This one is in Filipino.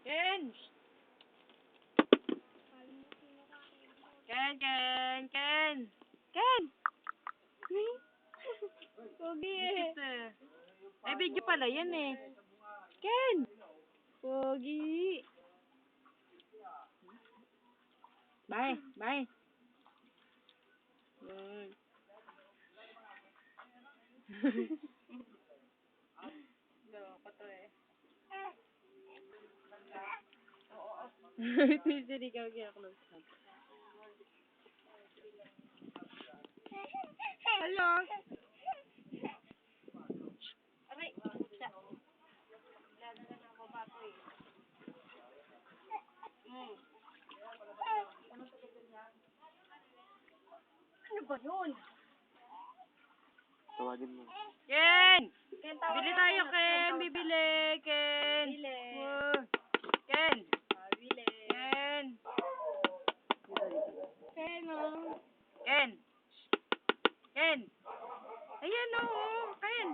Ken! Ken, Ken, Ken! Ken! Pogi eh. Ay, video pala yan eh. Ken! Pogi. Bye, bye. Yun. Hindi ka mag-close up. Hello? Aray, puta. Lalala na ako bato eh. Ano ba yun? Tawagin mo. Ken! Bili tayo, Ken! Bibili, Ken! Bili. Wow. Ken! Bili. Ken! Ken, oh. Ken! Ken! Ayan o, Ken!